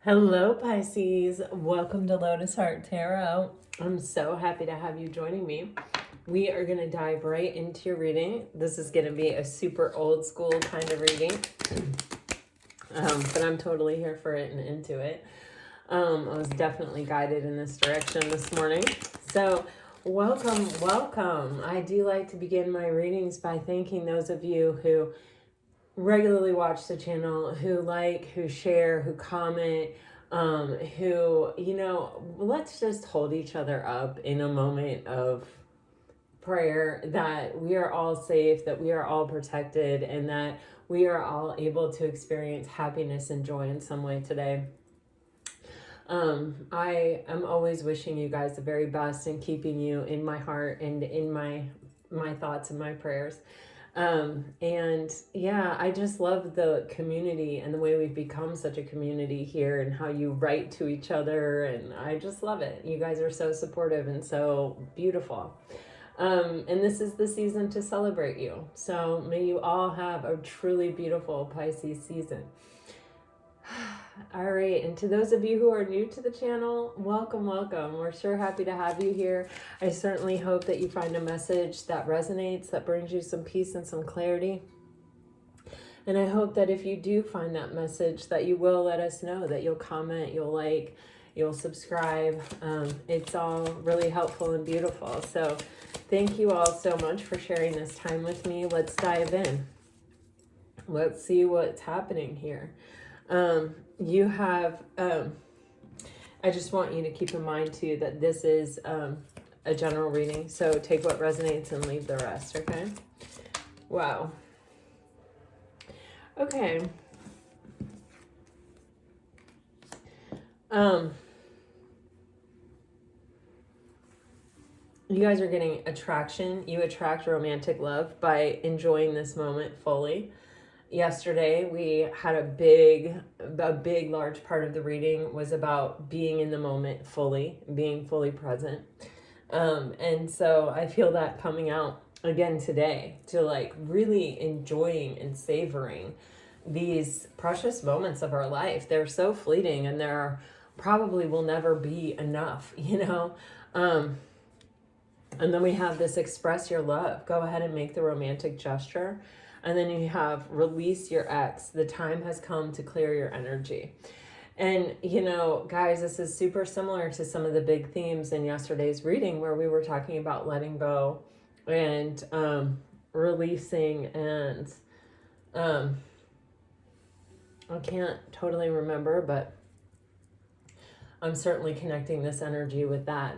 Hello, Pisces. Welcome to Lotus Heart Tarot. I'm so happy to have you joining me. We are going to dive right into your reading. This is going to be a super old school kind of reading, but I'm totally here for it and into it. I was definitely guided in this direction this morning. So welcome. I do like to begin my readings by thanking those of you who regularly watch the channel, who like, who share, who comment, let's just hold each other up in a moment of prayer that we are all safe, that we are all protected, and that we are all able to experience happiness and joy in some way today. I am always wishing you guys the very best and keeping you in my heart and in my thoughts and my prayers. I just love the community and the way we've become such a community here and how you write to each other. And I just love it. You guys are so supportive and so beautiful. And this is the season to celebrate you. So may you all have a truly beautiful Pisces season. All right, and to those of you who are new to the channel, welcome. We're sure happy to have you here. I certainly hope that you find a message that resonates, that brings you some peace and some clarity. And I hope that if you do find that message, that you will let us know, that you'll comment, you'll like, you'll subscribe. It's all really helpful and beautiful. So thank you all so much for sharing this time with me. Let's dive in. Let's see what's happening here. You have, I just want you to keep in mind too, that this is a general reading. So take what resonates and leave the rest. Okay. Wow. Okay. You guys are getting attraction. You attract romantic love by enjoying this moment fully. Yesterday we had a big large part of the reading was about being in the moment fully, being fully present, and so I feel that coming out again today, to like really enjoying and savoring these precious moments of our life. They're so fleeting, and there probably will never be enough, and then we have this express your love. Go ahead and make the romantic gesture. And then you have release your ex. The time has come to clear your energy. And, guys, this is super similar to some of the big themes in yesterday's reading, where we were talking about letting go and releasing. And I can't totally remember, but I'm certainly connecting this energy with that.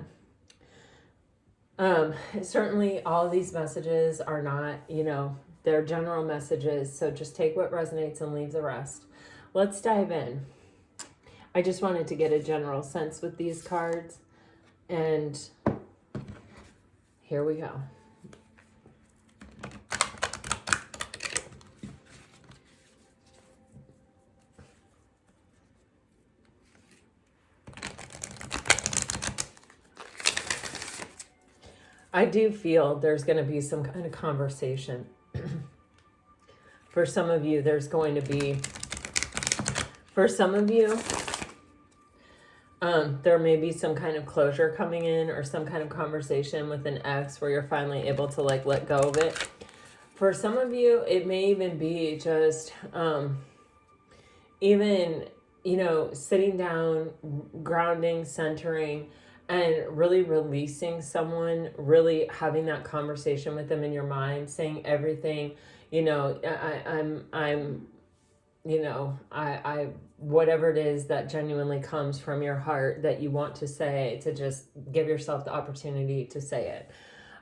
Certainly all these messages are not, they're general messages, so just take what resonates and leave the rest. Let's dive in. I just wanted to get a general sense with these cards, and here we go. I do feel there's going to be some kind of conversation. For some of you, there may be some kind of closure coming in, or some kind of conversation with an ex where you're finally able to like let go of it. For some of you, it may even be just sitting down, grounding, centering, and really releasing someone, really having that conversation with them in your mind, saying everything, I whatever it is that genuinely comes from your heart that you want to say, to just give yourself the opportunity to say it.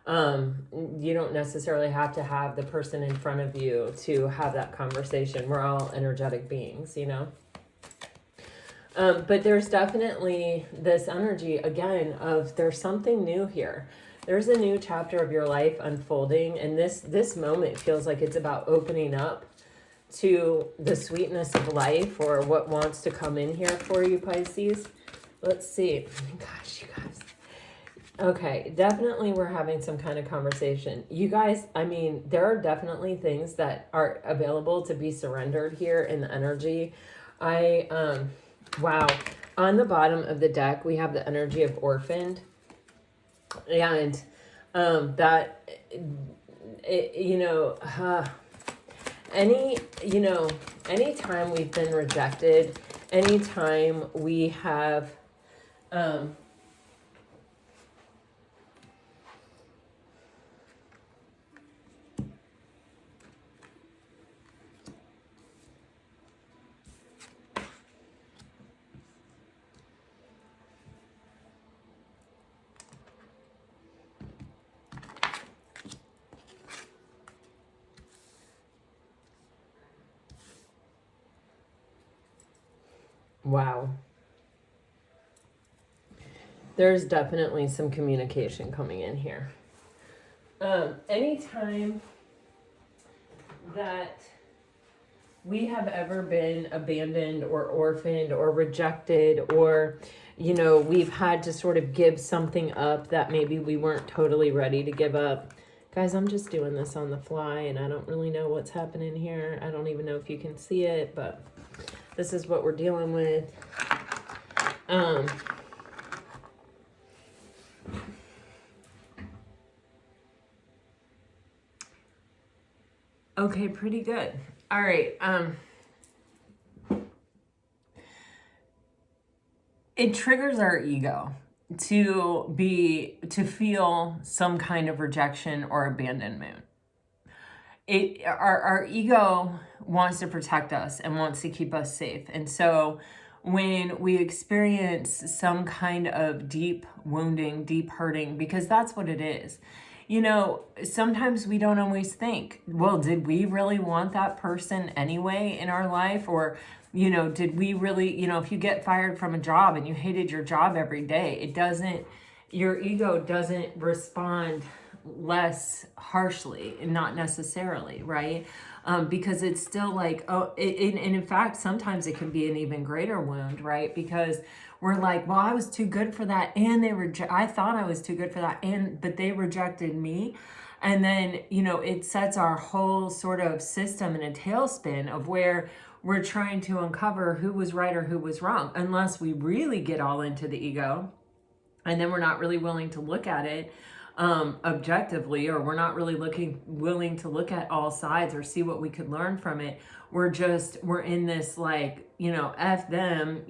You don't necessarily have to have the person in front of you to have that conversation. We're all energetic beings, But there's definitely this energy, again, of there's something new here. There's a new chapter of your life unfolding, and this moment feels like it's about opening up to the sweetness of life, or what wants to come in here for you, Pisces. Let's see. Gosh, you guys. Okay, definitely we're having some kind of conversation. You guys, there are definitely things that are available to be surrendered here in the energy. I Wow. On the bottom of the deck, we have the energy of orphaned. And that, anytime we've been rejected, anytime we have, wow. There's definitely some communication coming in here. Anytime that we have ever been abandoned or orphaned or rejected, or, we've had to sort of give something up that maybe we weren't totally ready to give up. Guys, I'm just doing this on the fly and I don't really know what's happening here. I don't even know if you can see it, but this is what we're dealing with. Okay, pretty good. All right. It triggers our ego to feel some kind of rejection or abandonment. Our ego wants to protect us and wants to keep us safe. And so when we experience some kind of deep wounding, deep hurting, because that's what it is. Sometimes we don't always think, well, did we really want that person anyway in our life? Or, did we really, if you get fired from a job and you hated your job every day, your ego doesn't respond less harshly, and not necessarily, right? Because it's still like, and in fact, sometimes it can be an even greater wound, right? Because we're like, well, I was too good for that, and I thought I was too good for that, but they rejected me. And then, it sets our whole sort of system in a tailspin of where we're trying to uncover who was right or who was wrong, unless we really get all into the ego, and then we're not really willing to look at it objectively, or we're not really willing to look at all sides or see what we could learn from it. We're in this like, F them,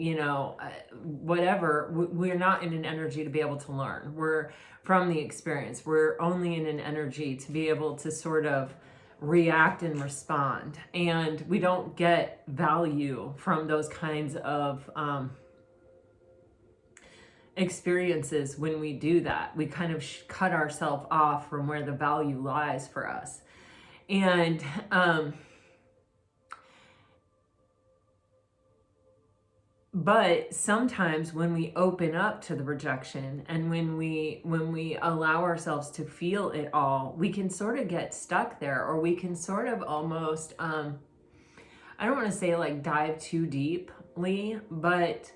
whatever. We're not in an energy to be able to learn. We're from the experience. We're only in an energy to be able to sort of react and respond. And we don't get value from those kinds of, experiences. When we do that, we kind of cut ourselves off from where the value lies for us. And but sometimes when we open up to the rejection, and when we allow ourselves to feel it all, we can sort of get stuck there, or we can sort of almost I don't want to say like dive too deeply, but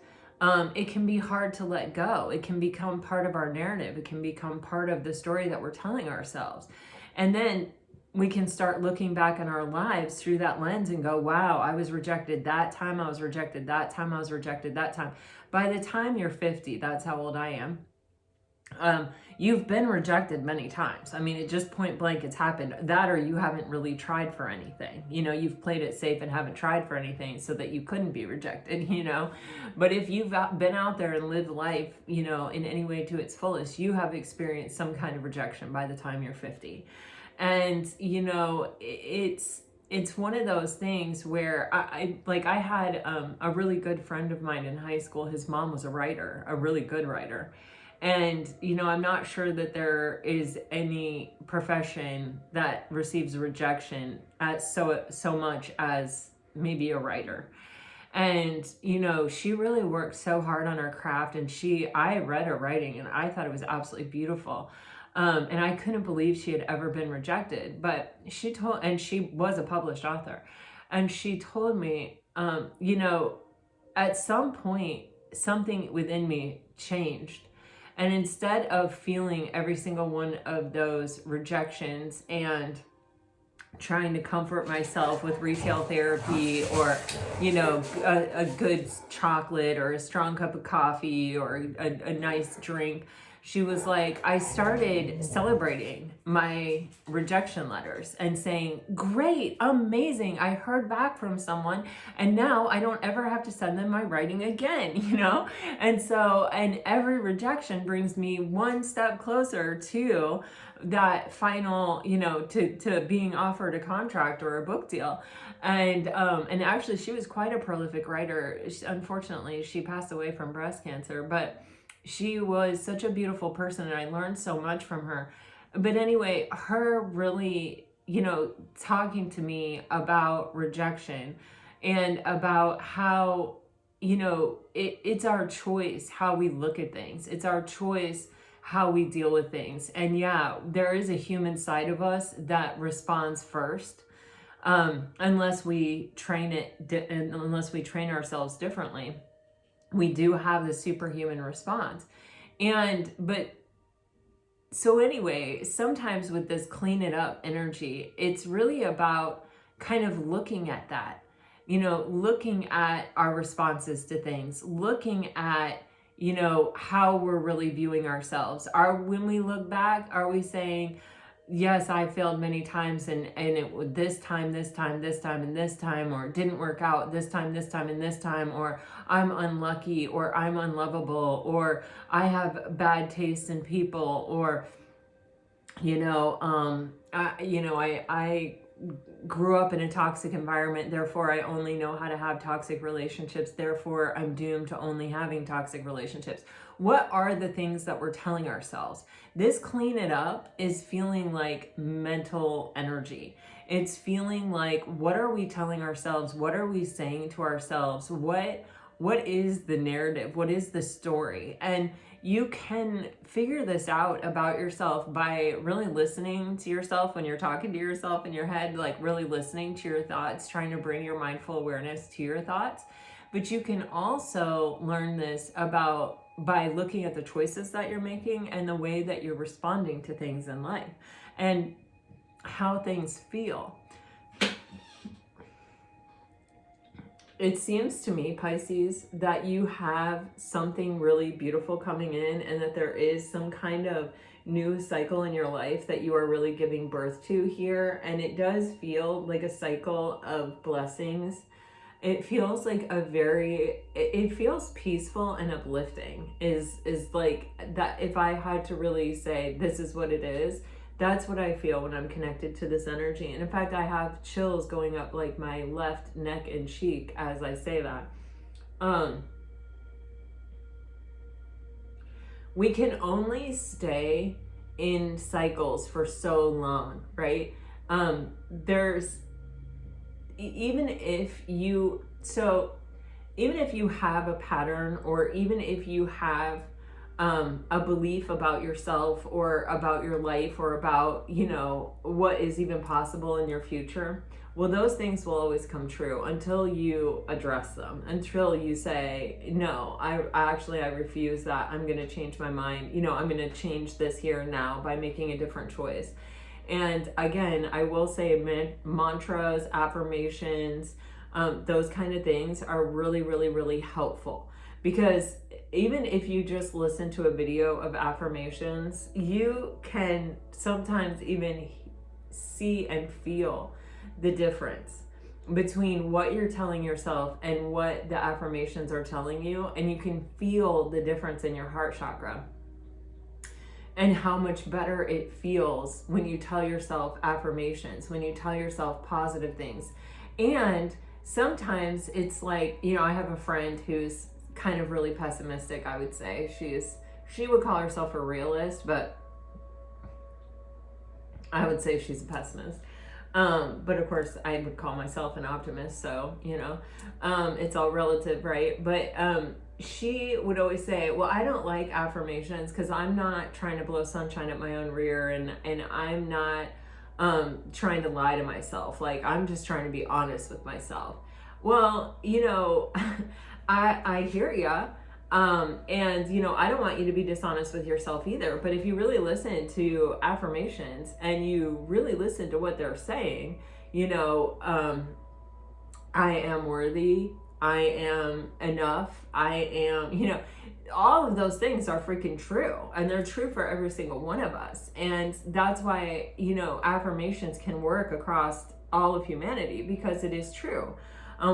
it can be hard to let go. It can become part of our narrative. It can become part of the story that we're telling ourselves. And then we can start looking back on our lives through that lens and go, wow, I was rejected that time. I was rejected that time. I was rejected that time. By the time you're 50, that's how old I am. You've been rejected many times. I mean, it just point blank, it's happened. That, or you haven't really tried for anything. You've played it safe and haven't tried for anything so that you couldn't be rejected, But if you've been out there and lived life, in any way to its fullest, you have experienced some kind of rejection by the time you're 50. And, it's one of those things where I had a really good friend of mine in high school. His mom was a writer, a really good writer. And, I'm not sure that there is any profession that receives rejection as so much as maybe a writer. And, she really worked so hard on her craft, and I read her writing and I thought it was absolutely beautiful. And I couldn't believe she had ever been rejected, but she was a published author. And she told me, at some point, something within me changed. And instead of feeling every single one of those rejections and trying to comfort myself with retail therapy, or, you know, a good chocolate or a strong cup of coffee or a nice drink. She was like, I started celebrating my rejection letters and saying, great, amazing, I heard back from someone, and now I don't ever have to send them my writing again, you know? And so, and every rejection brings me one step closer to that final, you know, to being offered a contract or a book deal. And actually, she was quite a prolific writer. Unfortunately, she passed away from breast cancer, but she was such a beautiful person, and I learned so much from her. But anyway, her really, you know, talking to me about rejection and about how, you know, it's our choice how we look at things. It's our choice how we deal with things. And yeah, there is a human side of us that responds first, unless we train unless we train ourselves differently. We do have the superhuman response. But so anyway, sometimes with this clean it up energy, it's really about kind of looking at that, you know, looking at our responses to things, looking at, you know, how we're really viewing ourselves. When we look back, are we saying, yes, I failed many times, and it this time, and this time, or it didn't work out this time, and this time, or I'm unlucky, or I'm unlovable, or I have bad taste in people, or, you know, I grew up in a toxic environment, therefore I only know how to have toxic relationships, therefore I'm doomed to only having toxic relationships. What are the things that we're telling ourselves? This clean it up is feeling like mental energy. It's feeling like, what are we telling ourselves? What are we saying to ourselves? What is the narrative? What is the story? And you can figure this out about yourself by really listening to yourself when you're talking to yourself in your head, like really listening to your thoughts, trying to bring your mindful awareness to your thoughts. But you can also learn this by looking at the choices that you're making and the way that you're responding to things in life and how things feel. It seems to me, Pisces, that you have something really beautiful coming in, and that there is some kind of new cycle in your life that you are really giving birth to here. And it does feel like a cycle of blessings. It feels like it feels peaceful and uplifting is like that. If I had to really say this is what it is, that's what I feel when I'm connected to this energy. And in fact, I have chills going up like my left neck and cheek as I say that. We can only stay in cycles for so long, right? Even if you have a pattern, or even if you have a belief about yourself or about your life or about, you know, what is even possible in your future, well, those things will always come true until you address them, until you say, no, I refuse that. I'm going to change my mind. You know, I'm going to change this here and now by making a different choice. And again, I will say mantras, affirmations, those kind of things are really, really, really helpful, because even if you just listen to a video of affirmations, you can sometimes even see and feel the difference between what you're telling yourself and what the affirmations are telling you. And you can feel the difference in your heart chakra and how much better it feels when you tell yourself affirmations, when you tell yourself positive things. And sometimes it's like, you know, I have a friend who's kind of really pessimistic, I would say. She would call herself a realist, but I would say she's a pessimist. But of course I would call myself an optimist, so, you know, it's all relative, right? But she would always say, well, I don't like affirmations because I'm not trying to blow sunshine at my own rear, and I'm not trying to lie to myself. Like, I'm just trying to be honest with myself. Well, you know, I hear ya. And, you know, I don't want you to be dishonest with yourself either. But if you really listen to affirmations and you really listen to what they're saying, you know, I am worthy, I am enough, I am, you know, all of those things are freaking true, and they're true for every single one of us. And that's why, you know, affirmations can work across all of humanity, because it is true.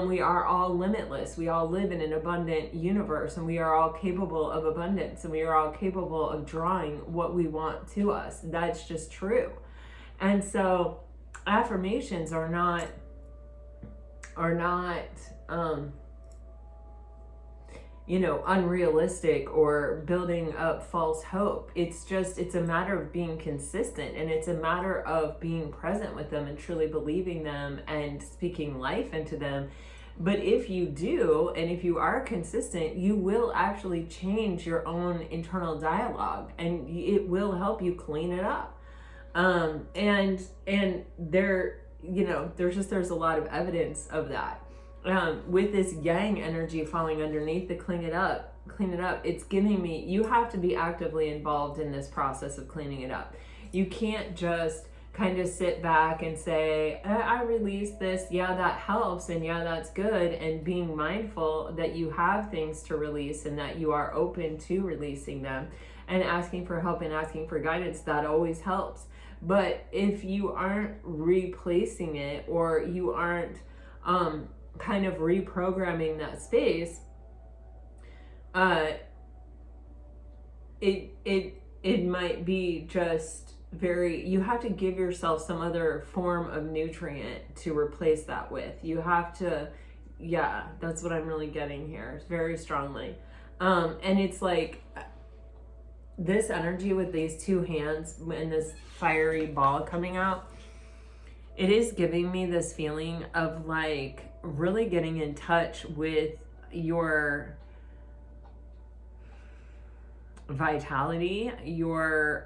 We are all limitless. We all live in an abundant universe, and we are all capable of abundance, and we are all capable of drawing what we want to us. That's just true. And so affirmations are not you know, unrealistic or building up false hope. It's a matter of being consistent, and it's a matter of being present with them and truly believing them and speaking life into them. But if you do, and if you are consistent, you will actually change your own internal dialogue, and it will help you clean it up. And there, you know, there's a lot of evidence of that. With this yang energy falling underneath the clean it up, it's giving me, you have to be actively involved in this process of cleaning it up. You can't just kind of sit back and say, I release this, yeah, that helps, and yeah, that's good, and being mindful that you have things to release and that you are open to releasing them, and asking for help and asking for guidance. That always helps. But if you aren't replacing it, or you aren't kind of reprogramming that space, it might be just very, you have to give yourself some other form of nutrient to replace that with. You have to, yeah, that's what I'm really getting here very strongly. And it's like this energy with these two hands and this fiery ball coming out, it is giving me this feeling of like really getting in touch with your vitality, your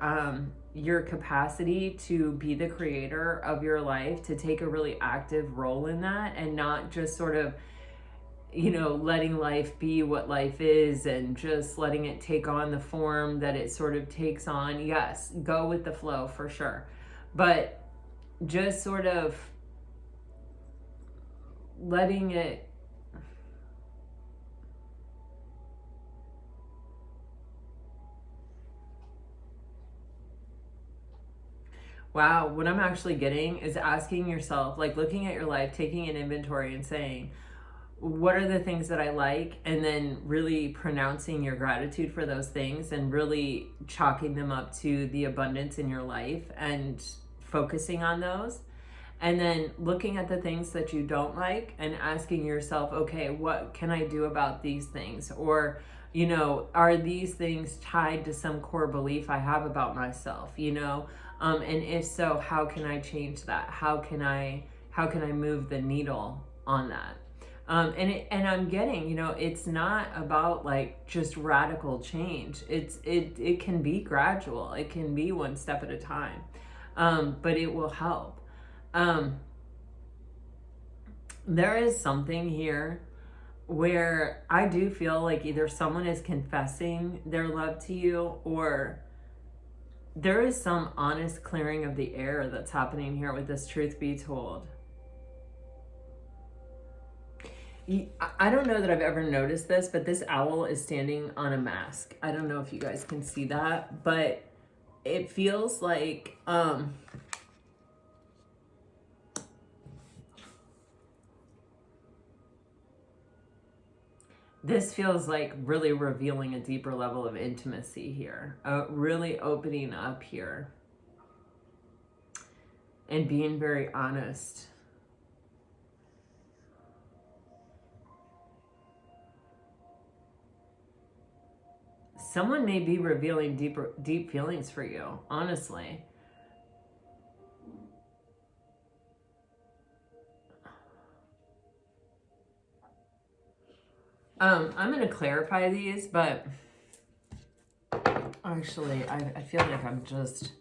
capacity to be the creator of your life, to take a really active role in that, and not just sort of, you know, letting life be what life is and just letting it take on the form that it sort of takes on. Yes, go with the flow for sure, but just sort of letting it wow, what I'm actually getting is asking yourself, like looking at your life, taking an inventory and saying, what are the things that I like? And then really pronouncing your gratitude for those things and really chalking them up to the abundance in your life and focusing on those. And then looking at the things that you don't like and asking yourself, okay, what can I do about these things? Or, you know, are these things tied to some core belief I have about myself, you know? And if so, how can I change that? How can I move the needle on that? And I'm getting, you know, it's not about like just radical change. It can be gradual. It can be one step at a time. But it will help. There is something here where I do feel like either someone is confessing their love to you, or there is some honest clearing of the air that's happening here with this truth be told. I don't know that I've ever noticed this, but this owl is standing on a mask. I don't know if you guys can see that, but it feels like this feels like really revealing a deeper level of intimacy here, really opening up here and being very honest. Someone may be revealing deep feelings for you, honestly. I'm going to clarify these, but actually, I feel like I'm just...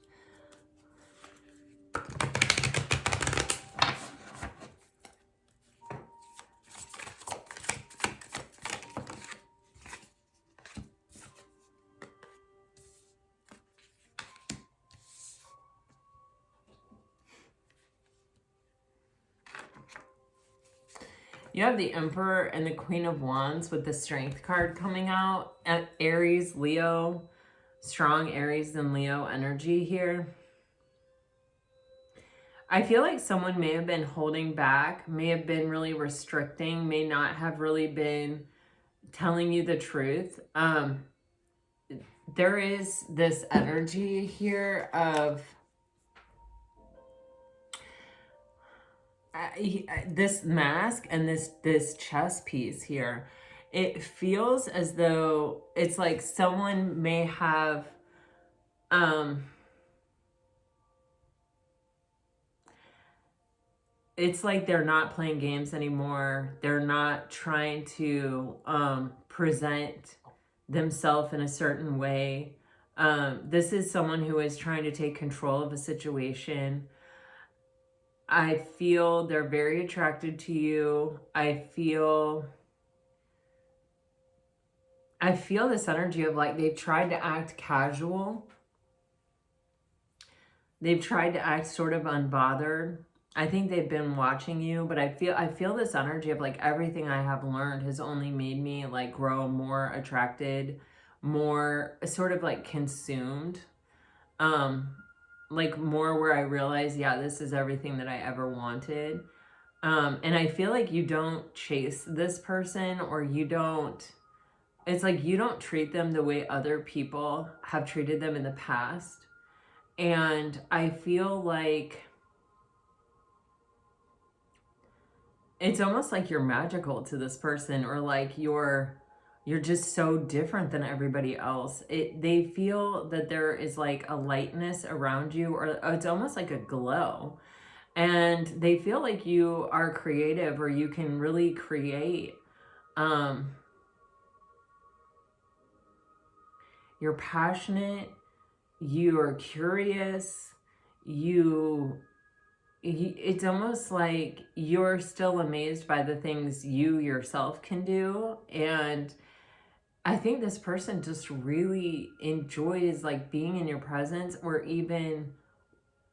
You have the Emperor and the Queen of Wands with the Strength card coming out. At Aries, Leo, strong Aries and Leo energy here. I feel like someone may have been holding back, may have been really restricting, may not have really been telling you the truth. There is this energy here of this mask and this chess piece here. It feels as though it's like someone may have it's like they're not playing games anymore. They're not trying to present themselves in a certain way. This is someone who is trying to take control of a situation. I feel they're very attracted to you. I feel this energy of like they've tried to act casual. They've tried to act sort of unbothered. I think they've been watching you, but I feel this energy of like everything I have learned has only made me like grow more attracted, more sort of like consumed. Like more where I realize, yeah, this is everything that I ever wanted. And I feel like you don't chase this person, or you don't, it's like you don't treat them the way other people have treated them in the past. And I feel like it's almost like you're magical to this person, or like you're just so different than everybody else. They feel that there is like a lightness around you, or it's almost like a glow. And they feel like you are creative, or you can really create. You're passionate, you are curious, it's almost like you're still amazed by the things you yourself can do. And I think this person just really enjoys like being in your presence, or even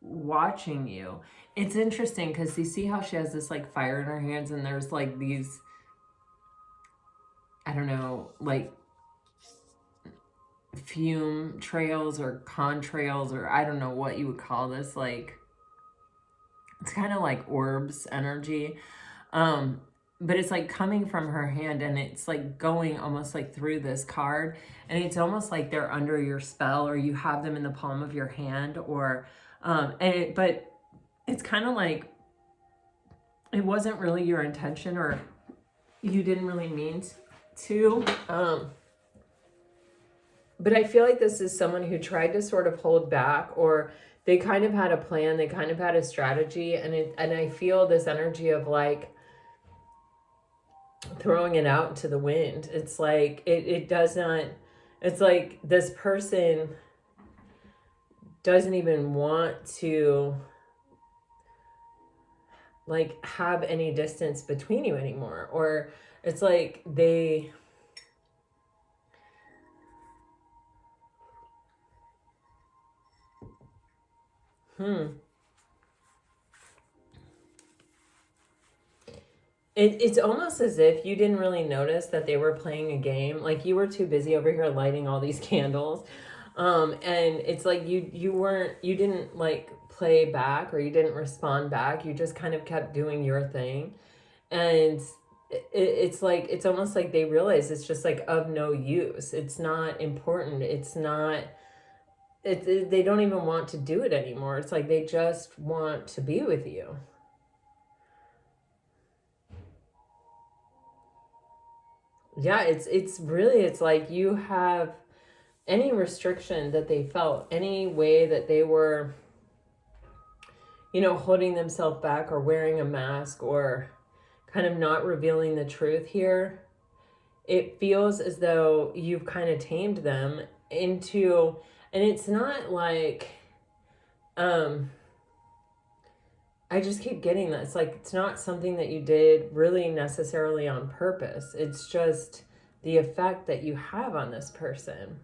watching you. It's interesting because you see how she has this like fire in her hands, and there's like these, I don't know, like fume trails or contrails, or I don't know what you would call this, like it's kind of like orbs energy. But it's like coming from her hand, and it's like going almost like through this card, and it's almost like they're under your spell, or you have them in the palm of your hand, or but it's kind of like it wasn't really your intention, or you didn't really mean to. But I feel like this is someone who tried to sort of hold back, or they kind of had a plan, they kind of had a strategy, and I feel this energy of like throwing it out into the wind. It's like it doesn't, it's like this person doesn't even want to like have any distance between you anymore, or it's like they It's almost as if you didn't really notice that they were playing a game. Like you were too busy over here lighting all these candles. And it's like you didn't like play back, or you didn't respond back. You just kind of kept doing your thing. And it's like, it's almost like they realize it's just like of no use. It's not important. It's not, they don't even want to do it anymore. It's like they just want to be with you. Yeah, it's really, it's like you have any restriction that they felt, any way that they were, you know, holding themselves back, or wearing a mask, or kind of not revealing the truth here. It feels as though you've kind of tamed them into, and it's not like, I just keep getting that. It's like, it's not something that you did really necessarily on purpose. It's just the effect that you have on this person.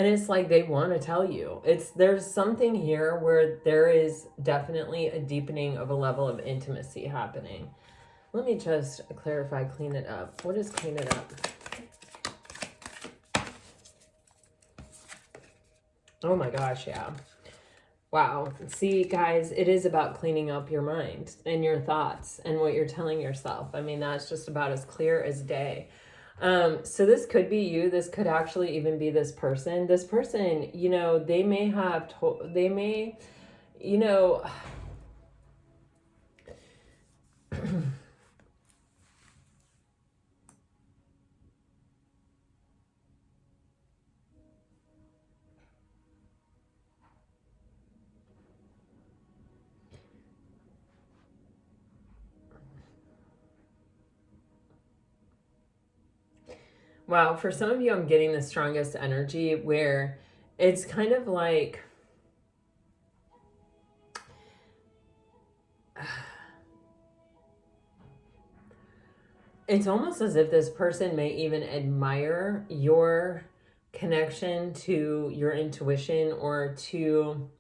And it's like they want to tell you. There's something here where there is definitely a deepening of a level of intimacy happening. Let me just clarify, clean it up. What is clean it up? Oh my gosh, yeah. Wow. See, guys, it is about cleaning up your mind and your thoughts and what you're telling yourself. I mean, that's just about as clear as day. So this could be you. This could actually even be this person. This person, you know, they may have they may, you know, wow, for some of you, I'm getting the strongest energy where it's kind of like, it's almost as if this person may even admire your connection to your intuition or to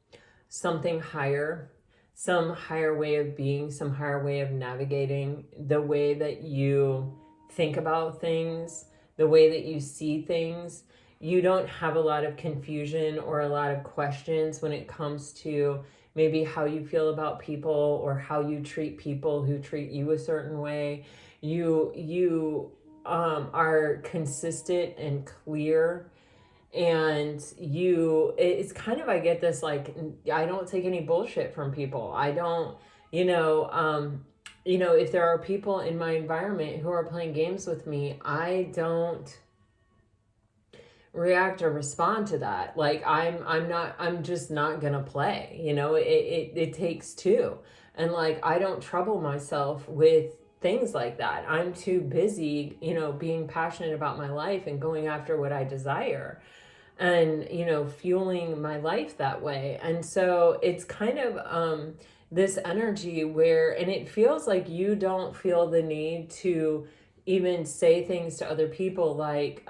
something higher, some higher way of being, some higher way of navigating, the way that you think about things, the way that you see things. You don't have a lot of confusion or a lot of questions when it comes to maybe how you feel about people or how you treat people who treat you a certain way. You are consistent and clear, and it's kind of, I get this, like, I don't take any bullshit from people. I don't, if there are people in my environment who are playing games with me, I don't react or respond to that. Like, I'm just not gonna play. It takes two. And like, I don't trouble myself with things like that. I'm too busy, being passionate about my life and going after what I desire and, fueling my life that way. And so it's kind of this energy where, and it feels like you don't feel the need to even say things to other people like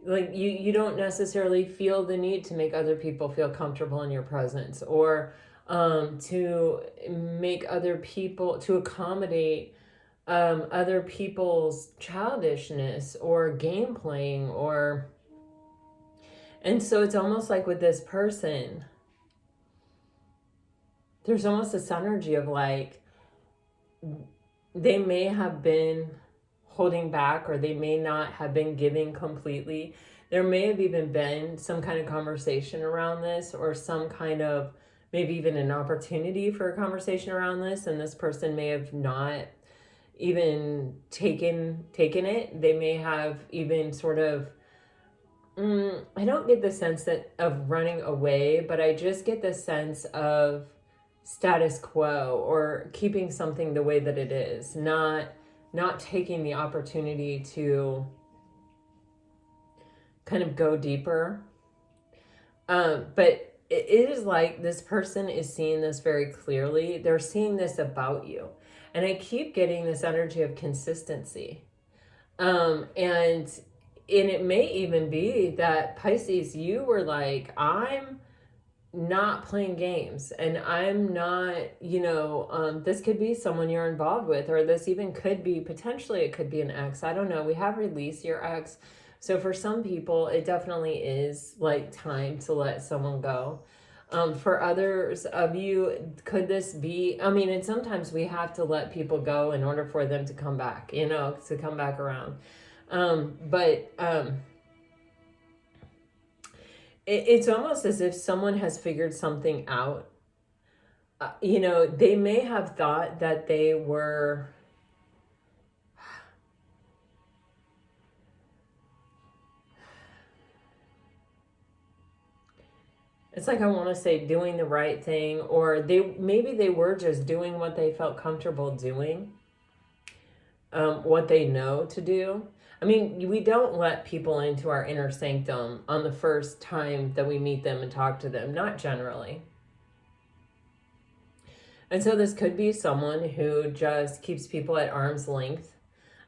you don't necessarily feel the need to make other people feel comfortable in your presence, or to make other people, to accommodate other people's childishness or game playing, and so it's almost like with this person, there's almost this energy of like, they may have been holding back, or they may not have been giving completely. There may have even been some kind of conversation around this, or some kind of, maybe even an opportunity for a conversation around this, and this person may have not even taken it. They may have even sort of, I don't get the sense of running away, but I just get the sense of status quo, or keeping something the way that it is, not taking the opportunity to kind of go deeper. But it is like this person is seeing this very clearly. They're seeing this about you. And I keep getting this energy of consistency. And it may even be that, Pisces, you were like, I'm not playing games, and I'm not, this could be someone you're involved with, or this even could be, potentially it could be an ex. I don't know. We have release your ex. So for some people, it definitely is like time to let someone go. For others of you, could this be, and sometimes we have to let people go in order for them to come back, to come back around. It's almost as if someone has figured something out. They may have thought that they were, it's like, I want to say doing the right thing, or maybe they were just doing what they felt comfortable doing, what they know to do. We don't let people into our inner sanctum on the first time that we meet them and talk to them, not generally. And so this could be someone who just keeps people at arm's length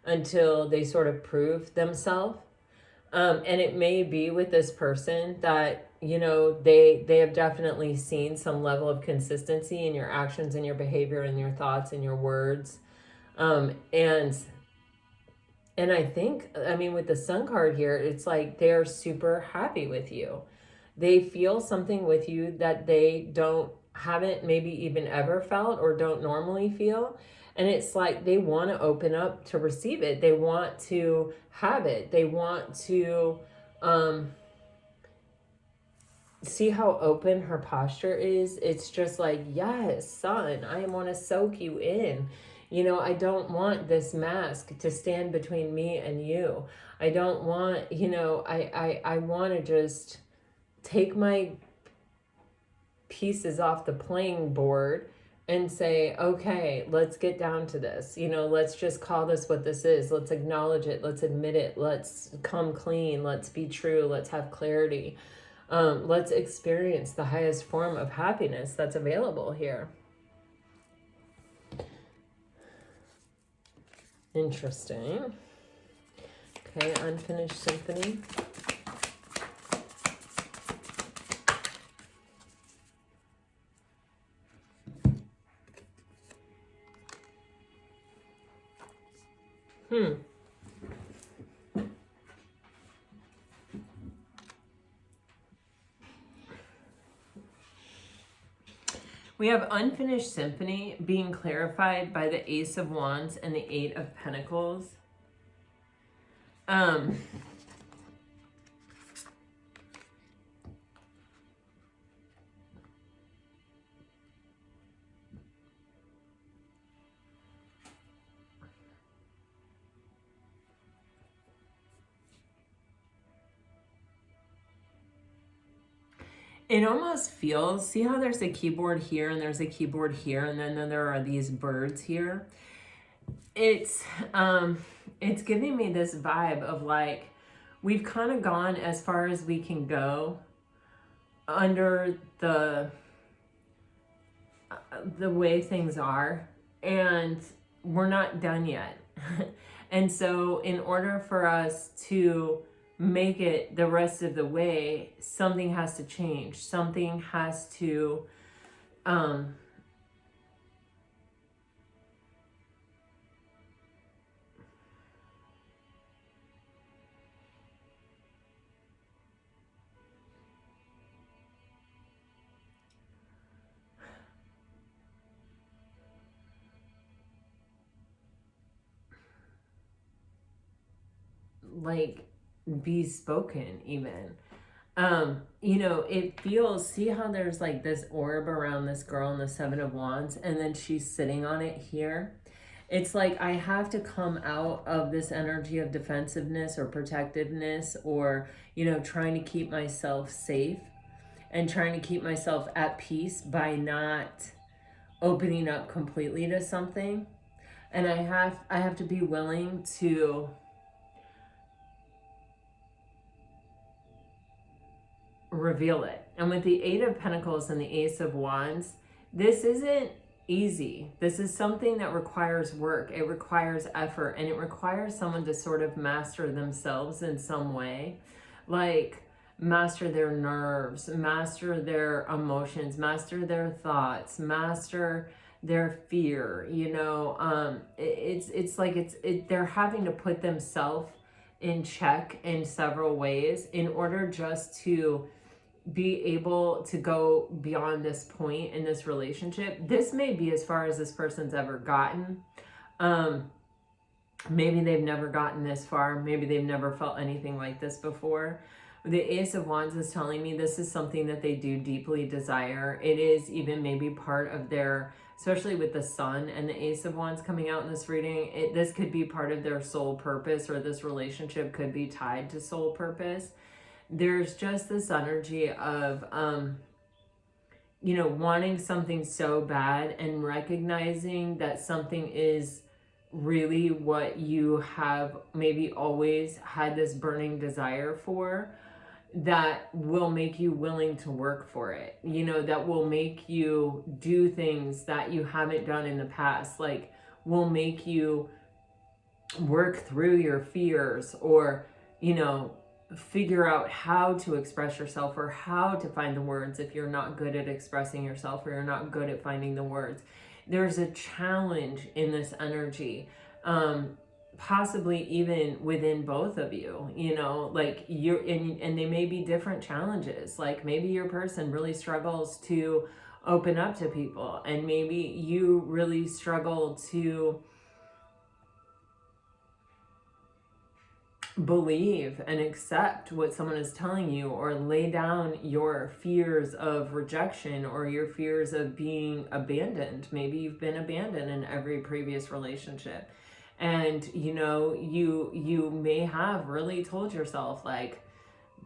until they sort of prove themselves. And it may be with this person that, you know, they have definitely seen some level of consistency in your actions and your behavior and your thoughts and your words. And I think, I mean, with the Sun card here, it's like they're super happy with you. They feel something with you that they haven't maybe even ever felt or don't normally feel. And it's like they want to open up to receive it. They want to have it. They want to see how open her posture is. It's just like, yes, Sun, I want to soak you in. You know, I don't want this mask to stand between me and you. I don't want, you know, I want to just take my pieces off the playing board and say, okay, let's get down to this. You know, let's just call this what this is. Let's acknowledge it. Let's admit it. Let's come clean. Let's be true. Let's have clarity. Let's experience the highest form of happiness that's available here. Interesting. Okay, unfinished symphony. We have unfinished symphony being clarified by the Ace of Wands and the Eight of Pentacles. It almost feels, see how there's a keyboard here and there's a keyboard here and then there are these birds here? It's giving me this vibe of like, we've kind of gone as far as we can go under the way things are, and we're not done yet. And so in order for us to make it the rest of the way, something has to change. Something has to like be spoken even. You know, it feels, see how there's like this orb around this girl in the Seven of Wands, and then she's sitting on it here. It's like I have to come out of this energy of defensiveness or protectiveness, or, you know, trying to keep myself safe and trying to keep myself at peace by not opening up completely to something. And I have to be willing to reveal it. And with the Eight of Pentacles and the Ace of Wands, this isn't easy. This is something that requires work. It requires effort, and it requires someone to sort of master themselves in some way, like master their nerves, master their emotions, master their thoughts, master their fear. You know, it's like they're having to put themselves in check in several ways in order just to be able to go beyond this point in this relationship. This may be as far as this person's ever gotten. Maybe they've never gotten this far. Maybe they've never felt anything like this before. The Ace of Wands is telling me this is something that they do deeply desire. It is even maybe part of their, especially with the Sun and the Ace of Wands coming out in this reading, this could be part of their soul purpose, or this relationship could be tied to soul purpose. There's just this energy of, you know, wanting something so bad and recognizing that something is really what you have maybe always had this burning desire for, that will make you willing to work for it, you know, that will make you do things that you haven't done in the past, like will make you work through your fears, or, you know, figure out how to express yourself or how to find the words if you're not good at expressing yourself or you're not good at finding the words. There's a challenge in this energy, possibly even within both of you, you know, like you're in, and they may be different challenges. Like maybe your person really struggles to open up to people, and maybe you really struggle to believe and accept what someone is telling you, or lay down your fears of rejection or your fears of being abandoned. Maybe you've been abandoned in every previous relationship, and you know, you may have really told yourself like,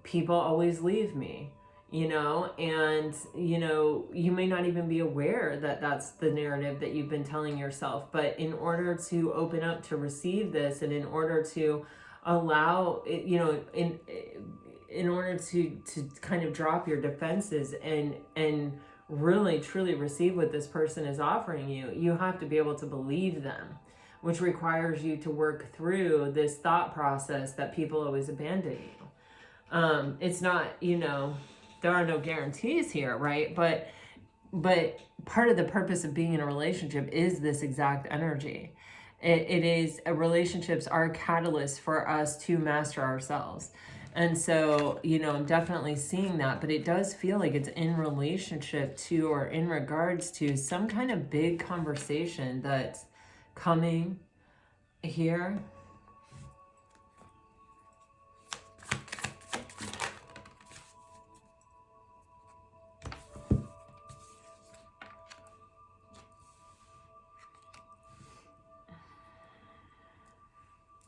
people always leave me, you know, and you know, you may not even be aware that that's the narrative that you've been telling yourself. But in order to open up to receive this, and in order to allow it, you know, in order to kind of drop your defenses and really truly receive what this person is offering you, you have to be able to believe them, which requires you to work through this thought process that people always abandon you. It's not, you know, there are no guarantees here, right? But part of the purpose of being in a relationship is this exact energy. It is, relationships are a catalyst for us to master ourselves. And so, you know, I'm definitely seeing that, but it does feel like it's in relationship to, or in regards to, some kind of big conversation that's coming here.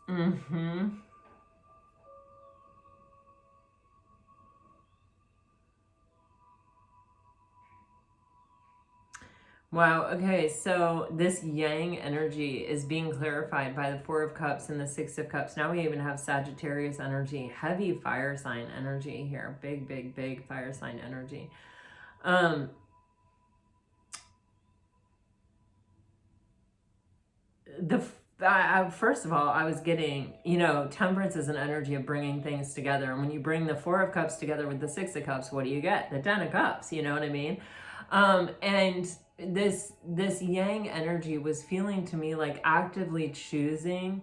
Mm-hmm. Wow, okay, so this yang energy is being clarified by the Four of Cups and the Six of Cups. Now we even have Sagittarius energy, heavy fire sign energy here, big fire sign energy. First of all, I was getting, you know, temperance is an energy of bringing things together. And when you bring the Four of Cups together with the Six of Cups, what do you get? The Ten of Cups, you know what I mean? And this yang energy was feeling to me like actively choosing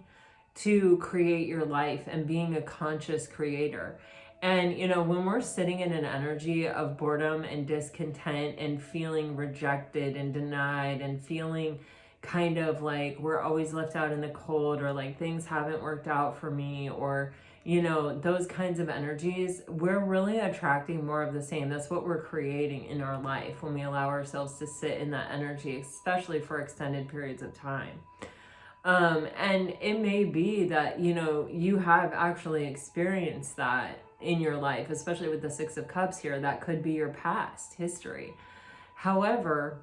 to create your life and being a conscious creator. And, you know, when we're sitting in an energy of boredom and discontent and feeling rejected and denied and feeling kind of like we're always left out in the cold, or like things haven't worked out for me, or, you know, those kinds of energies, we're really attracting more of the same. That's what we're creating in our life when we allow ourselves to sit in that energy, especially for extended periods of time. And it may be that, you know, you have actually experienced that in your life, especially with the Six of Cups here. That could be your past history. However,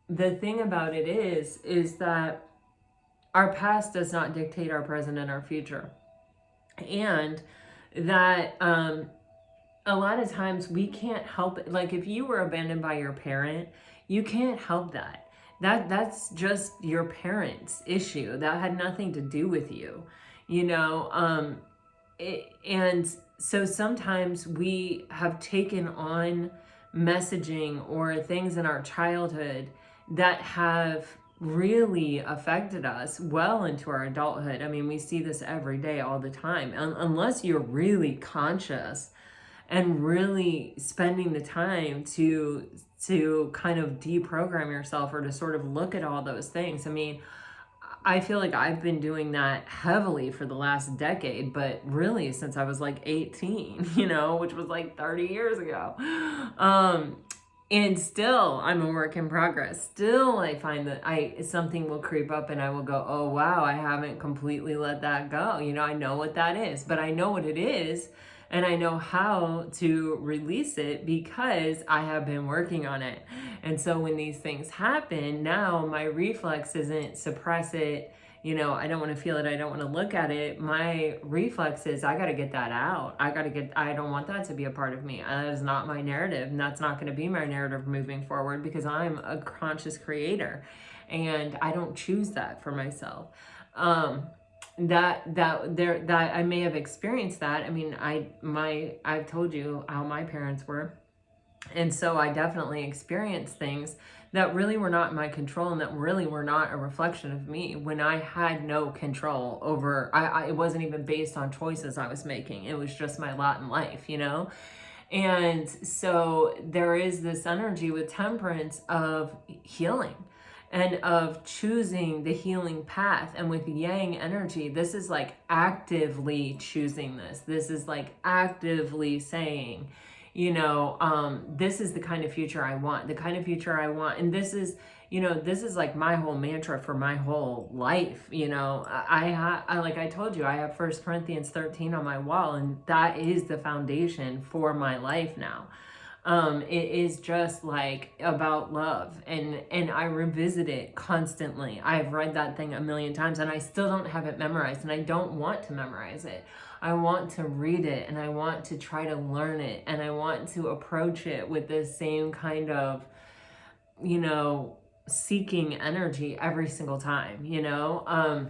the thing about it is that our past does not dictate our present and our future. And that a lot of times we can't help it. Like if you were abandoned by your parent, you can't help that. That's just your parents' issue. That had nothing to do with you, you know? And so sometimes we have taken on messaging or things in our childhood that have really affected us well into our adulthood. I mean, we see this every day, all the time. Unless you're really conscious and really spending the time to kind of deprogram yourself, or to sort of look at all those things. I mean, I feel like I've been doing that heavily for the last decade, but really since I was like 18, you know, which was like 30 years ago. And still, I'm a work in progress. Still, I find that something will creep up and I will go, oh, wow, I haven't completely let that go. You know, I know what that is, but I know what it is, and I know how to release it because I have been working on it. And so when these things happen, now my reflex isn't suppress it. You know, I don't want to feel it. I don't want to look at it. My reflex is I got to get that out. I don't want that to be a part of me. That is not my narrative. And that's not going to be my narrative moving forward, because I'm a conscious creator and I don't choose that for myself. that I may have experienced that. I mean, I've told you how my parents were. And so I definitely experienced things that really were not in my control and that really were not a reflection of me when I had no control over, it wasn't even based on choices I was making. It was just my lot in life, you know? And so there is this energy with temperance of healing and of choosing the healing path. And with yang energy, this is like actively choosing this. This is like actively saying, you know, this is the kind of future I want, the kind of future I want. And this is, you know, this is like my whole mantra for my whole life. You know, I like I told you, I have 1 Corinthians 13 on my wall, and that is the foundation for my life now. It is just like about love, and I revisit it constantly. I've read that thing a million times and I still don't have it memorized, and I don't want to memorize it. I want to read it, and I want to try to learn it, and I want to approach it with the same kind of, you know, seeking energy every single time, you know?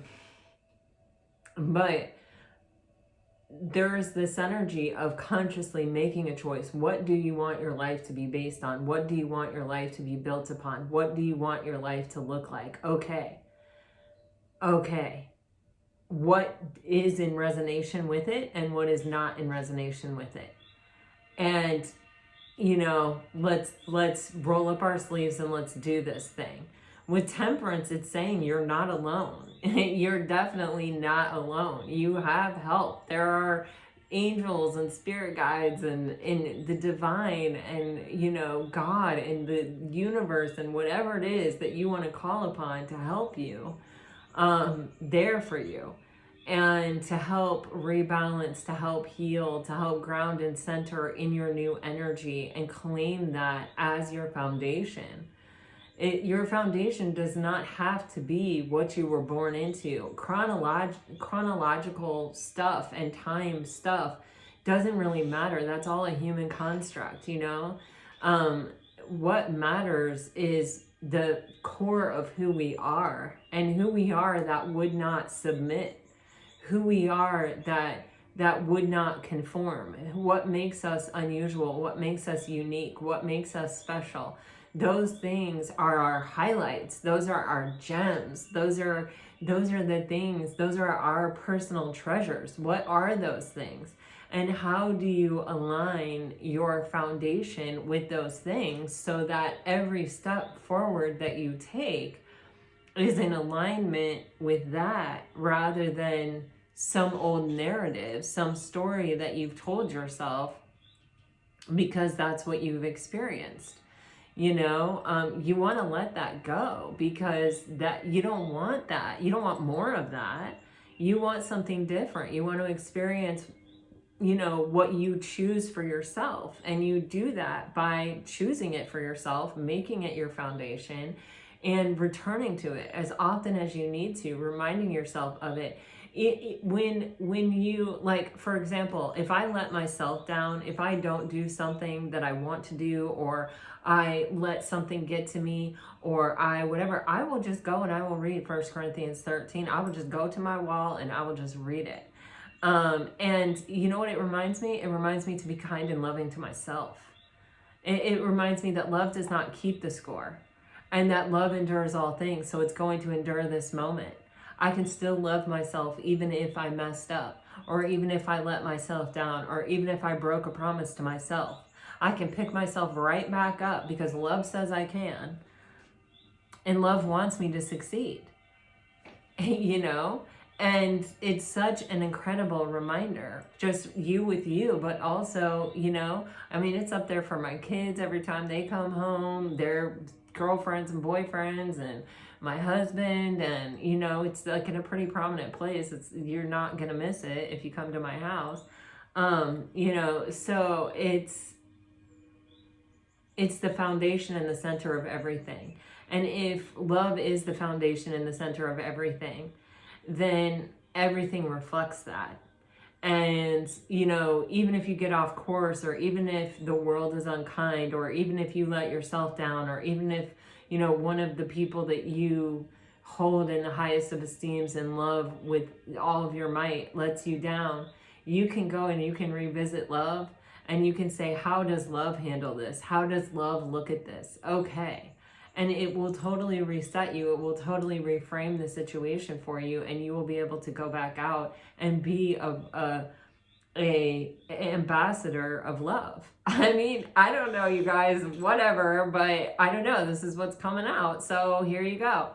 But there's this energy of consciously making a choice. What do you want your life to be based on? What do you want your life to be built upon? What do you want your life to look like? Okay. What is in resonation with it and what is not in resonation with it? And, you know, let's roll up our sleeves and let's do this thing. With temperance, it's saying you're not alone. You're definitely not alone. You have help. There are angels and spirit guides and the divine and, you know, God and the universe and whatever it is that you want to call upon to help you, there for you. And to help rebalance, to help heal, to help ground and center in your new energy and claim that as your foundation. Your foundation does not have to be what you were born into. Chronological stuff and time stuff doesn't really matter. That's all a human construct, you know? What matters is the core of who we are, and who we are that would not submit, who we are that would not conform, what makes us unusual, what makes us unique, what makes us special. Those things are our highlights. Those are our gems. Those are the things, those are our personal treasures. What are those things? And how do you align your foundation with those things so that every step forward that you take is in alignment with that, rather than some old narrative, some story that you've told yourself because that's what you've experienced. You know, you want to let that go, because that you don't want that. You don't want more of that. You want something different. You want to experience, you know, what you choose for yourself. And you do that by choosing it for yourself, making it your foundation, and returning to it as often as you need to, reminding yourself of it. When you, like, for example, if I let myself down, if I don't do something that I want to do, or I let something get to me, or whatever, I will just go and I will read 1 Corinthians 13. I will just go to my wall and I will just read it. And you know what it reminds me? It reminds me to be kind and loving to myself. It reminds me that love does not keep the score, and that love endures all things. So it's going to endure this moment. I can still love myself even if I messed up, or even if I let myself down, or even if I broke a promise to myself. I can pick myself right back up because love says I can. And love wants me to succeed. You know? And it's such an incredible reminder. Just you with you, but also, you know, I mean, it's up there for my kids every time they come home, their girlfriends and boyfriends, and my husband, and, you know, it's like in a pretty prominent place. You're not going to miss it if you come to my house. You know, so it's the foundation and the center of everything. And if love is the foundation and the center of everything, then everything reflects that. And, you know, even if you get off course, or even if the world is unkind, or even if you let yourself down, or even if, you know, one of the people that you hold in the highest of esteems and love with all of your might lets you down, you can go and you can revisit love, and you can say, how does love handle this? How does love look at this? Okay. And it will totally reset you. It will totally reframe the situation for you, and you will be able to go back out and be a ambassador of love. I mean, I don't know, you guys, whatever, but I don't know. This is what's coming out. So here you go.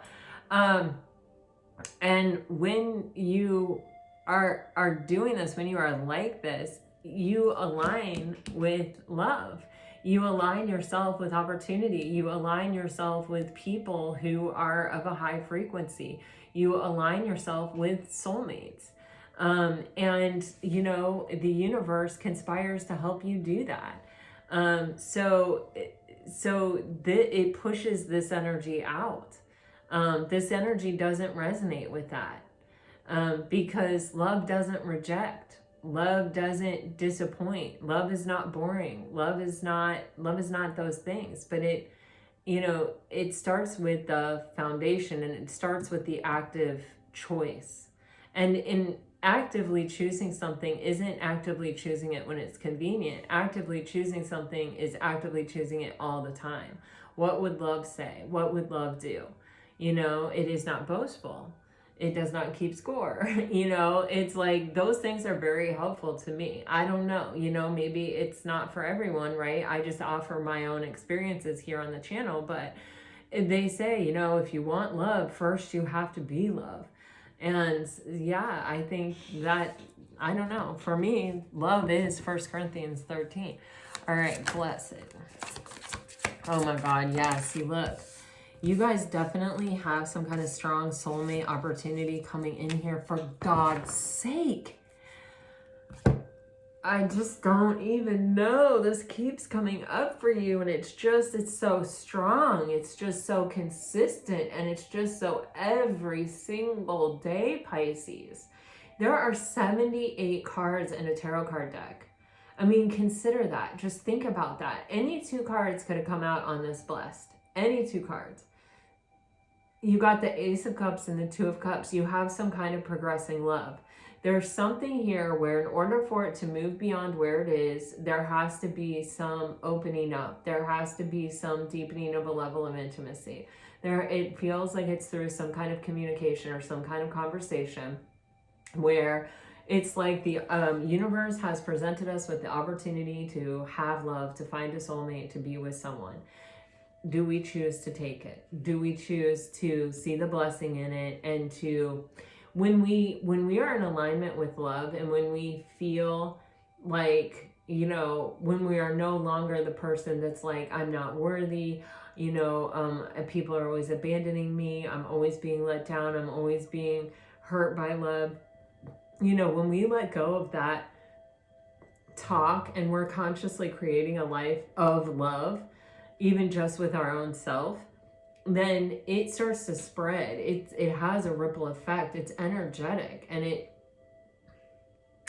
And when you are doing this, when you are like this, you align with love. You align yourself with opportunity. You align yourself with people who are of a high frequency. You align yourself with soulmates. And, you know, the universe conspires to help you do that. So it pushes this energy out. This energy doesn't resonate with that. Because love doesn't reject. Love doesn't disappoint. Love is not boring. Love is not those things. But it, you know, it starts with the foundation, and it starts with the active choice. And in actively choosing something isn't actively choosing it when it's convenient. Actively choosing something is actively choosing it all the time. What would love say? What would love do? You know, it is not boastful. It does not keep score. You know, it's like those things are very helpful to me. I don't know, you know, maybe it's not for everyone, right? I just offer my own experiences here on the channel, but they say, you know, if you want love, first you have to be love. And yeah, I think that, I don't know, for me, love is 1 Corinthians 13. All right, blessed. Oh my God, yeah, see, look. You guys definitely have some kind of strong soulmate opportunity coming in here, for God's sake. I just don't even know. This keeps coming up for you, and it's so strong. It's just so consistent, and it's just so every single day, Pisces. There are 78 cards in a tarot card deck. I mean, consider that. Just think about that. Any two cards could have come out on this blessed. Any two cards. You got the Ace of Cups and the Two of Cups. You have some kind of progressing love. There's something here where in order for it to move beyond where it is, there has to be some opening up. There has to be some deepening of a level of intimacy. It feels like it's through some kind of communication or some kind of conversation where it's like the universe has presented us with the opportunity to have love, to find a soulmate, to be with someone. Do we choose to take it? Do we choose to see the blessing in it? And to, when we are in alignment with love, and when we feel like, you know, when we are no longer the person that's like, I'm not worthy, you know, people are always abandoning me, I'm always being let down, I'm always being hurt by love. You know, when we let go of that talk and we're consciously creating a life of love, even just with our own self, then it starts to spread. It has a ripple effect. It's energetic. And it,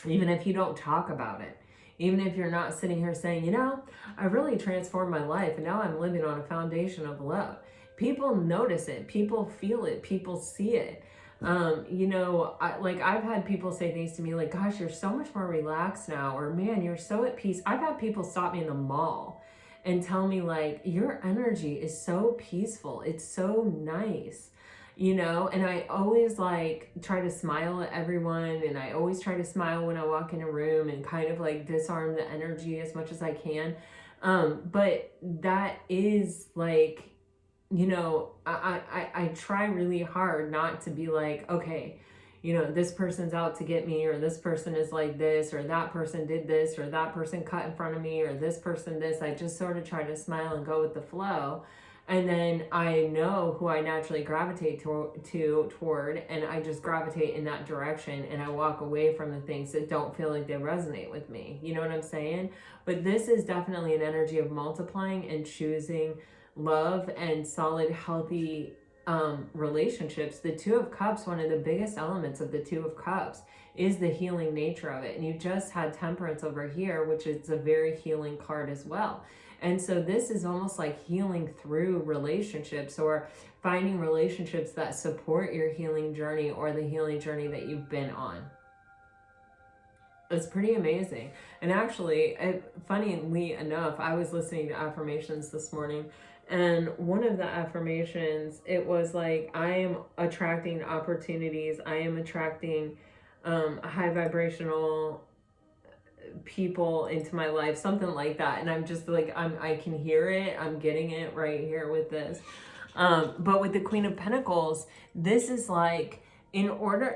even if you don't talk about it, even if you're not sitting here saying, you know, I really transformed my life and now I'm living on a foundation of love. People notice it. People feel it. People see it. You know, I've had people say things to me like, gosh, you're so much more relaxed now, or man, you're so at peace. I've had people stop me in the mall and tell me like, your energy is so peaceful. It's so nice, you know? And I always like try to smile at everyone. And I always try to smile when I walk in a room and kind of like disarm the energy as much as I can. But that is like, you know, I try really hard not to be like, okay, you know, this person's out to get me, or this person is like this, or that person did this, or that person cut in front of me, or this person this. I just sort of try to smile and go with the flow. And then I know who I naturally gravitate toward, and I just gravitate in that direction, and I walk away from the things that don't feel like they resonate with me. You know what I'm saying? But this is definitely an energy of multiplying and choosing love and solid, healthy relationships, the Two of Cups, one of the biggest elements of the Two of Cups is the healing nature of it. And you just had Temperance over here, which is a very healing card as well. And so this is almost like healing through relationships, or finding relationships that support your healing journey or the healing journey that you've been on. It's pretty amazing. And actually, funnily enough, I was listening to affirmations this morning, and one of the affirmations, it was like, I am attracting opportunities. I am attracting high vibrational people into my life, something like that. And I'm just like, I can hear it. I'm getting it right here with this. But with the Queen of Pentacles, this is like, in order,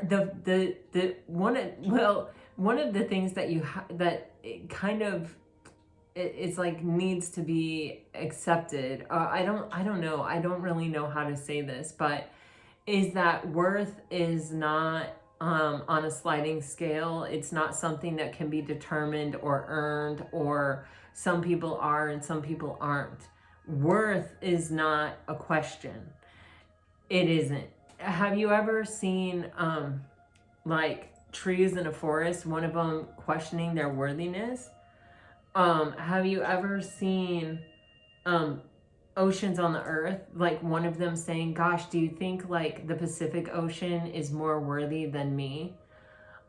one of the things that it's like needs to be accepted. I don't know. I don't really know how to say this, but is that worth is not on a sliding scale. It's not something that can be determined or earned, or some people are and some people aren't. Worth is not a question. It isn't. Have you ever seen like trees in a forest, one of them questioning their worthiness? Have you ever seen oceans on the earth, like one of them saying, gosh, do you think like the Pacific Ocean is more worthy than me?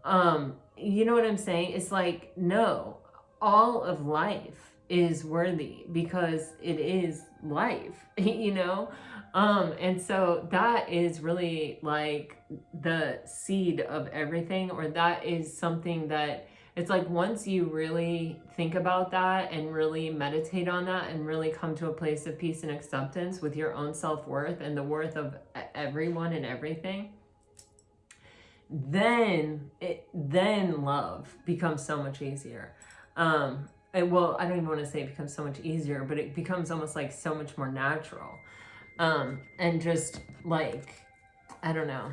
You know what I'm saying? It's like, no, all of life is worthy because it is life, you know? And so that is really like the seed of everything, or that is something that it's like, once you really think about that and really meditate on that and really come to a place of peace and acceptance with your own self-worth and the worth of everyone and everything, then love becomes so much easier. Well, I don't even want to say it becomes so much easier, but it becomes almost like so much more natural. And just like, I don't know.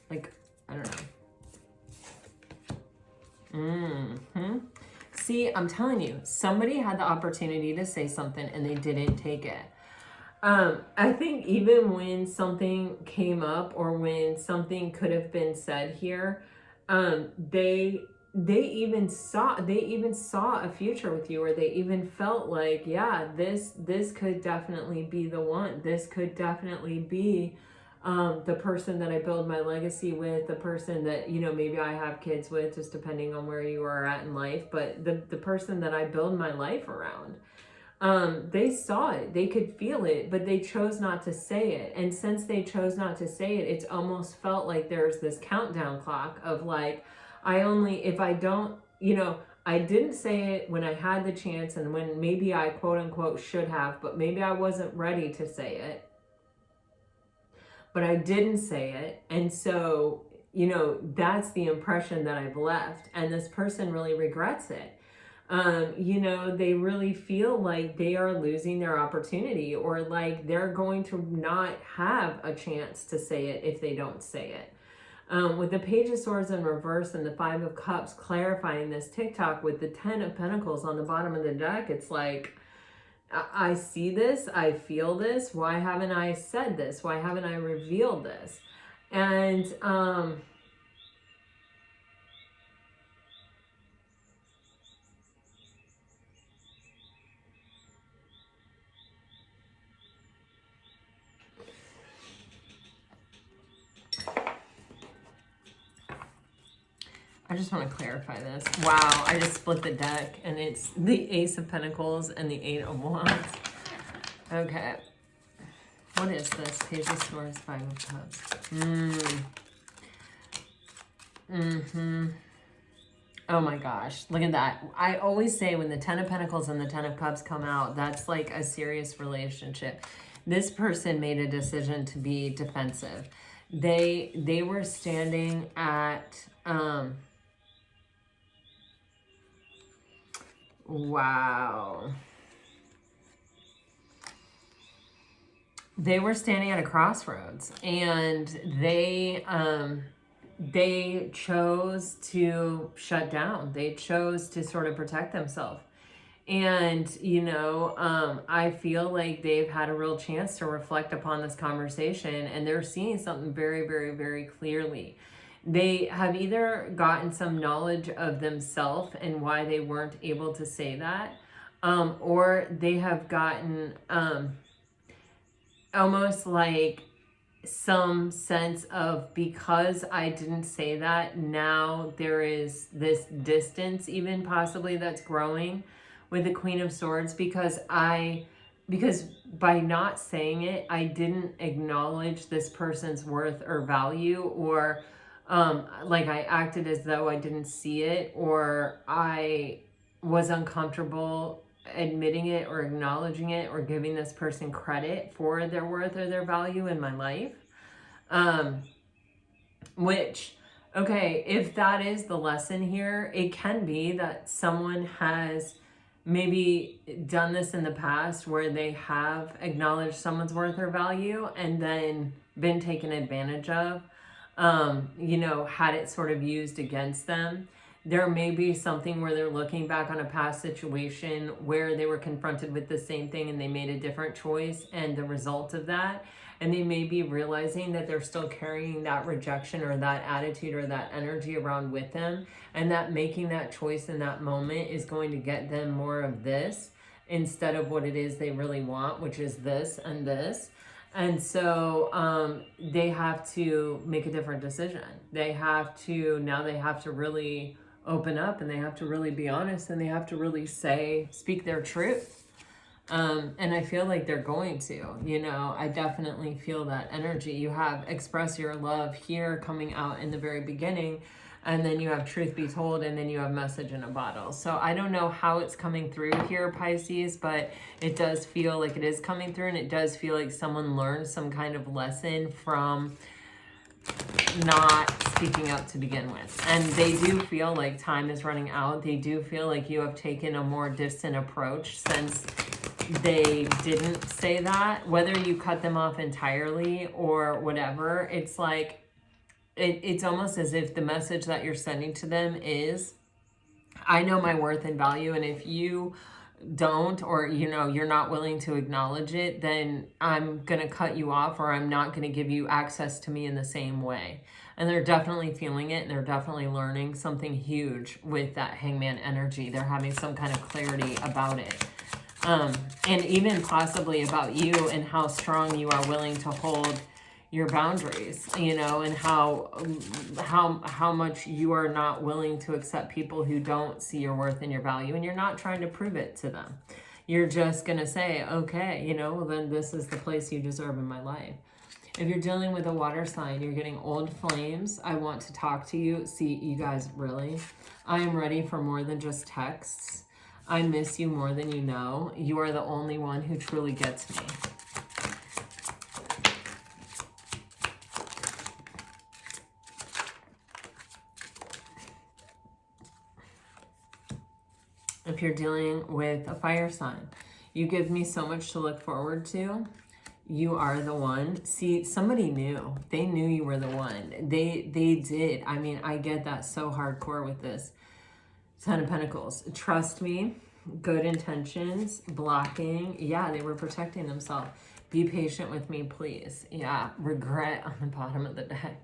Like, I don't know. See, I'm telling you, somebody had the opportunity to say something and they didn't take it. I think even when something came up or when something could have been said here, they even saw a future with you, or they even felt like, yeah, this could definitely be the one. This could definitely be the person that I build my legacy with, the person that, you know, maybe I have kids with, just depending on where you are at in life, but the person that I build my life around. They saw it, they could feel it, but they chose not to say it. And since they chose not to say it, it's almost felt like there's this countdown clock of like, if I don't, you know, I didn't say it when I had the chance, and when maybe I quote unquote should have, but maybe I wasn't ready to say it. But I didn't say it. And so, you know, that's the impression that I've left. And this person really regrets it. You know, they really feel like they are losing their opportunity, or like they're going to not have a chance to say it if they don't say it. With the Page of Swords in reverse and the Five of Cups clarifying this TikTok with the Ten of Pentacles on the bottom of the deck, it's like, I see this, I feel this, why haven't I said this? Why haven't I revealed this? And I just want to clarify this. Wow, I just split the deck and it's the Ace of Pentacles and the Eight of Wands. Okay. What is this? Page of Swords, Five of Cups. Oh my gosh, look at that. I always say when the Ten of Pentacles and the Ten of Cups come out, that's like a serious relationship. This person made a decision to be defensive. They were standing at wow. They were standing at a crossroads, and they chose to shut down. They chose to sort of protect themselves. And, you know, I feel like they've had a real chance to reflect upon this conversation, and they're seeing something very, very, very clearly. They have either gotten some knowledge of themselves and why they weren't able to say that, or they have gotten almost like some sense of, because I didn't say that, now there is this distance even possibly that's growing with the Queen of Swords, because by not saying it, I didn't acknowledge this person's worth or value, or like I acted as though I didn't see it, or I was uncomfortable admitting it or acknowledging it or giving this person credit for their worth or their value in my life. Which, okay, if that is the lesson here, it can be that someone has maybe done this in the past where they have acknowledged someone's worth or value and then been taken advantage of, you know, had it sort of used against them. There may be something where they're looking back on a past situation where they were confronted with the same thing and they made a different choice, and the result of that, and they may be realizing that they're still carrying that rejection or that attitude or that energy around with them, and that making that choice in that moment is going to get them more of this instead of what it is they really want, which is this and this. And so they have to make a different decision. They have to really open up, and they have to really be honest, and they have to really speak their truth. And I feel like they're going to, you know, I definitely feel that energy. You have express your love here coming out in the very beginning, and then you have truth be told, and then you have message in a bottle. So I don't know how it's coming through here, Pisces, but it does feel like it is coming through, and it does feel like someone learned some kind of lesson from not speaking up to begin with. And they do feel like time is running out. They do feel like you have taken a more distant approach since they didn't say that. Whether you cut them off entirely or whatever, it's like, it's almost as if the message that you're sending to them is, I know my worth and value, and if you don't, or you know, you're not willing to acknowledge it, then I'm gonna cut you off, or I'm not gonna give you access to me in the same way. And they're definitely feeling it, and they're definitely learning something huge with that Hangman energy. They're having some kind of clarity about it, and even possibly about you and how strong you are willing to hold your boundaries, you know, and how much you are not willing to accept people who don't see your worth and your value, and you're not trying to prove it to them. You're just gonna say, okay, you know, well, then this is the place you deserve in my life. If you're dealing with a water sign, you're getting old flames. I want to talk to you. See, you guys, really, I am ready for more than just texts. I miss you more than you know. You are the only one who truly gets me. If you're dealing with a fire sign, you give me so much to look forward to. You are the one. See, somebody knew. They knew you were the one. They did. I mean, I get that so hardcore with this. Ten of Pentacles. Trust me. Good intentions. Blocking. Yeah, they were protecting themselves. Be patient with me, please. Yeah, regret on the bottom of the deck.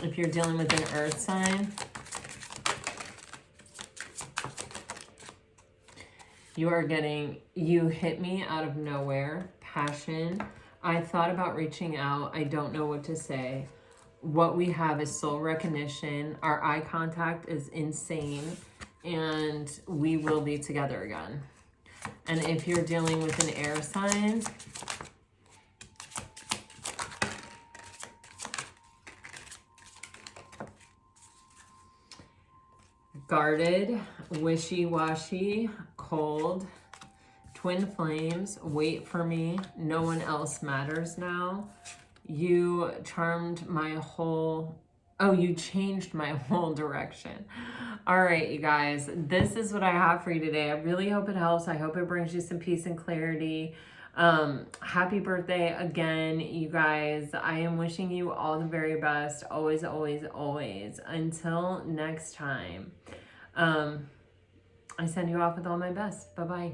If you're dealing with an earth sign, you are getting, you hit me out of nowhere, passion. I thought about reaching out. I don't know what to say. What we have is soul recognition. Our eye contact is insane, and we will be together again. And if you're dealing with an air sign, guarded, wishy-washy, cold, twin flames, wait for me, no one else matters now. You charmed my whole, oh, you changed my whole direction. All right, you guys, this is what I have for you today. I really hope it helps. I hope it brings you some peace and clarity. Happy birthday again, you guys. I am wishing you all the very best. Always, always, always. Until next time. I send you off with all my best. Bye-bye.